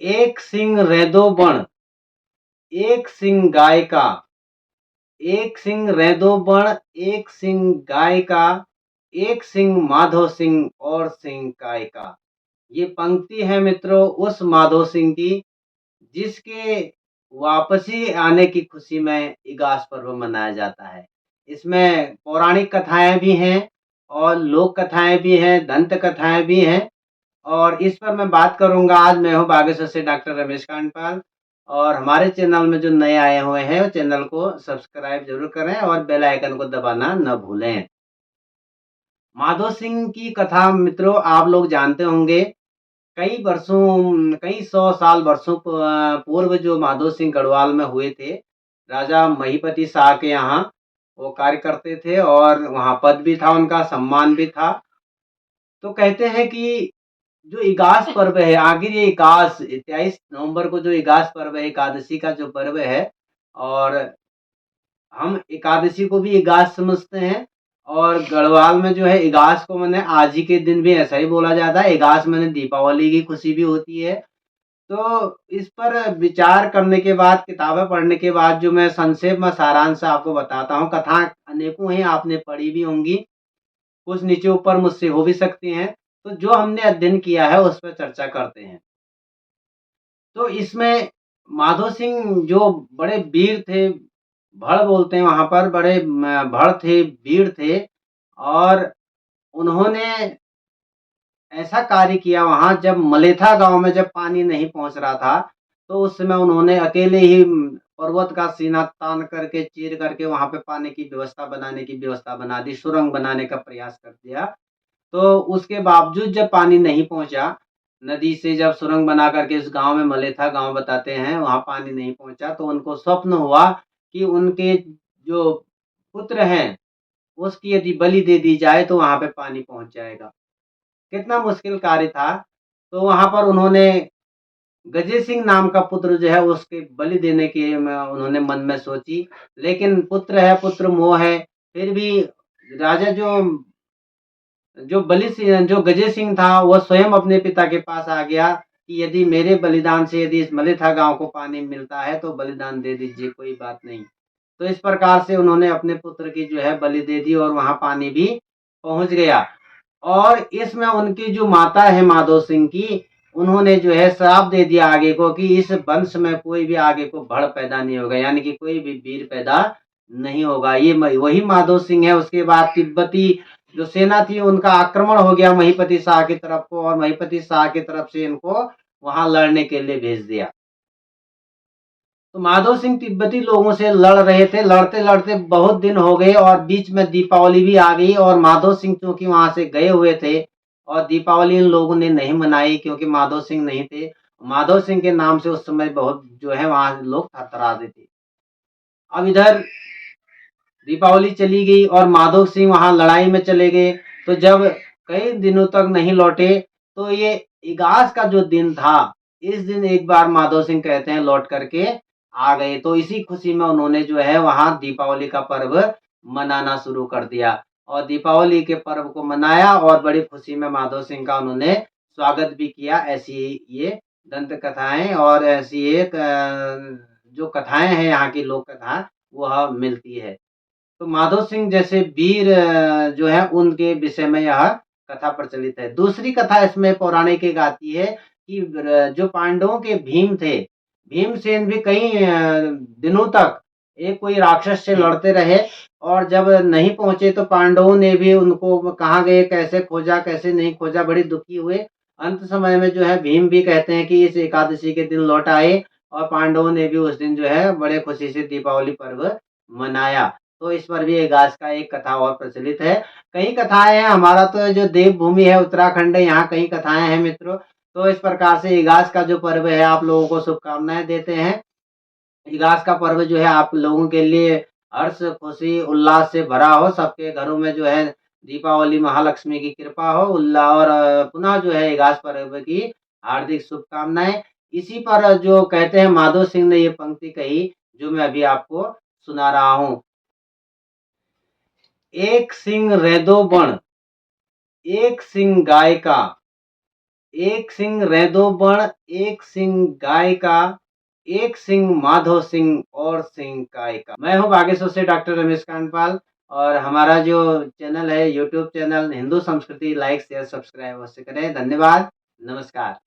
एक सिंह रैदो बण, एक सिंह गाय का, एक सिंह रैदो बण, एक सिंह गाय का, एक सिंह माधो सिंह और सिंह काय का। ये पंक्ति है मित्रों उस माधो सिंह की जिसके वापसी आने की खुशी में इगास पर्व मनाया जाता है। इसमें पौराणिक कथाएँ भी हैं और लोक कथाएँ भी हैं, दंत कथाएँ भी हैं और इस पर मैं बात करूँगा। आज मैं हूँ बागेश्वर से डॉक्टर रमेश कांडपाल और हमारे चैनल में जो नए आए हुए हैं, वो चैनल को सब्सक्राइब ज़रूर करें और बेल आइकन को दबाना न भूलें। माधो सिंह की कथा मित्रों आप लोग जानते होंगे। कई सौ साल वर्षों पूर्व जो माधो सिंह गढ़वाल में हुए थे, राजा महीपति शाह के यहाँ वो कार्य करते थे और वहाँ पद भी था उनका, सम्मान भी था। तो कहते हैं कि जो इगास पर्व है, आखिर ये इगास 23 नवंबर को जो इगास पर्व है, एकादशी का जो पर्व है और हम एकादशी को भी इगास समझते हैं और गढ़वाल में जो है इगास को माने आज ही के दिन भी ऐसा ही बोला जाता है। इगास माने दीपावली की खुशी भी होती है। तो इस पर विचार करने के बाद, किताबें पढ़ने के बाद जो मैं संक्षेप में सारांश आपको बताता हूँ। कथा अनेकों हैं, आपने पढ़ी भी होंगी, कुछ नीचे ऊपर मुझसे हो भी सकती हैं। तो जो हमने अध्ययन किया है उस पर चर्चा करते हैं। तो इसमें माधो सिंह जो बड़े वीर थे, भड़ बोलते हैं वहाँ पर, बड़े भड़ थे, वीर थे और उन्होंने ऐसा कार्य किया वहाँ जब मलेथा गाँव में जब पानी नहीं पहुँच रहा था, तो उस समय उन्होंने अकेले ही पर्वत का सीना तान करके, चीर करके वहाँ पे पानी की व्यवस्था बनाने की व्यवस्था बना दी, सुरंग बनाने का प्रयास कर दिया। तो उसके बावजूद जब पानी नहीं पहुँचा, नदी से जब सुरंग बना करके इस गाँव में, मलेथा गाँव बताते हैं, वहाँ पानी नहीं पहुँचा तो उनको स्वप्न हुआ कि उनके जो पुत्र हैं, उसकी यदि बलि दे दी जाए तो वहाँ पे पानी पहुँच जाएगा। कितना मुश्किल कार्य था। तो वहाँ पर उन्होंने गजेय सिंह नाम का पुत्र जो है उसके बलि देने की उन्होंने मन में सोची, लेकिन पुत्र है, पुत्र मोह है, फिर भी राजा जो गजेय सिंह था वह स्वयं अपने पिता के पास आ गया कि यदि मेरे बलिदान से यदि इस मलेथा गाँव को पानी मिलता है तो बलिदान दे दीजिए, कोई बात नहीं। तो इस प्रकार से उन्होंने अपने पुत्र की जो है बलि दे दी और वहाँ पानी भी पहुँच गया। और इसमें उनकी जो माता है माधो सिंह की, उन्होंने जो है श्राप दे दिया आगे को कि इस वंश में कोई भी आगे को भड़ पैदा नहीं होगा, यानी कि कोई भी वीर पैदा नहीं होगा। ये वही माधो सिंह है। उसके बाद तिब्बती जो सेना थी उनका आक्रमण हो गया महीपति शाह की तरफ को और महीपति शाह की तरफ से इनको वहां लड़ने के लिए भेज दिया। तो माधो सिंह तिब्बती लोगों से लड़ रहे थे, लड़ते लड़ते बहुत दिन हो गए और बीच में दीपावली भी आ गई और माधो सिंह चूंकि वहां से गए हुए थे और दीपावली इन लोगों ने नहीं मनाई क्योंकि माधो सिंह नहीं थे। माधो सिंह के नाम से उस समय बहुत जो है वहां लोग थरथराते थे। अब इधर दीपावली चली गई और माधो सिंह वहां लड़ाई में चले गए। तो जब कई दिनों तक नहीं लौटे तो ये इगास का जो दिन था, इस दिन एक बार माधो सिंह कहते हैं लौट करके आ गए। तो इसी खुशी में उन्होंने जो है वहां दीपावली का पर्व मनाना शुरू कर दिया और दीपावली के पर्व को मनाया और बड़ी खुशी में माधो सिंह का उन्होंने स्वागत भी किया। ऐसी ये दंत कथाएं और ऐसी एक जो कथाएं हैं यहाँ की लोक कथा वह मिलती है। तो माधो सिंह जैसे वीर जो है उनके विषय में यह कथा प्रचलित है। दूसरी कथा इसमें पौराणिक एक आती है कि जो पांडवों के भीम थे, भीमसेन भी कई दिनों तक एक कोई राक्षस से लड़ते रहे और जब नहीं पहुंचे तो पांडवों ने भी उनको कहाँ गए, कैसे खोजा, कैसे नहीं खोजा, बड़ी दुखी हुए। अंत समय में जो है भीम भी कहते हैं कि इस एकादशी के दिन लौट आए और पांडवों ने भी उस दिन जो है बड़े खुशी से दीपावली पर्व मनाया। तो इस पर भी इगास का एक कथा और प्रचलित है। कई कथाएँ हैं, हमारा तो जो देवभूमि है उत्तराखंड है, यहाँ कई कथाएँ हैं मित्रों। तो इस प्रकार से इगास का जो पर्व है आप लोगों को शुभकामनाएँ देते हैं। इगास का पर्व जो है आप लोगों के लिए हर्ष, खुशी, उल्लास से भरा हो। सबके घरों में जो है दीपावली महालक्ष्मी की कृपा हो, उल्ला और पुनः जो है इगास पर्व की हार्दिक शुभकामनाएँ। इसी पर जो कहते हैं माधो सिंह ने ये पंक्ति कही जो मैं अभी आपको सुना रहा हूँ। एक सिंह रैदो बण, एक सिंह गाय का, एक सिंह रैदो बण, एक सिंह गाय का, एक सिंह माधो सिंह और सिंह काय का। मैं हूँ बागेश्वर से डॉक्टर रमेश कांडपाल और हमारा जो चैनल है यूट्यूब चैनल हिंदू संस्कृति लाइक शेयर सब्सक्राइब अवश्य करें। धन्यवाद, नमस्कार।